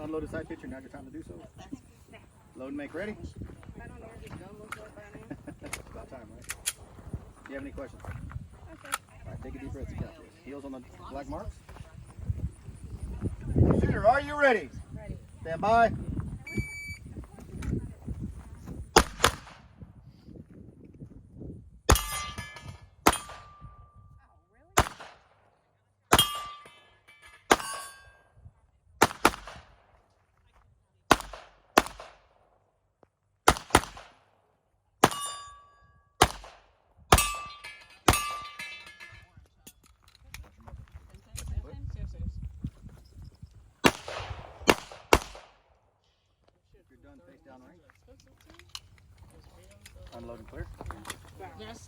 unload the side pitcher. Now's your time to do so. Load and make ready. I don't know where he's done most of it by now. It's about time, right? Do you have any questions? Okay. All right, take a deep breath. Count for us. Heels on the black marks. Shooter, are you ready? Ready. Stand by.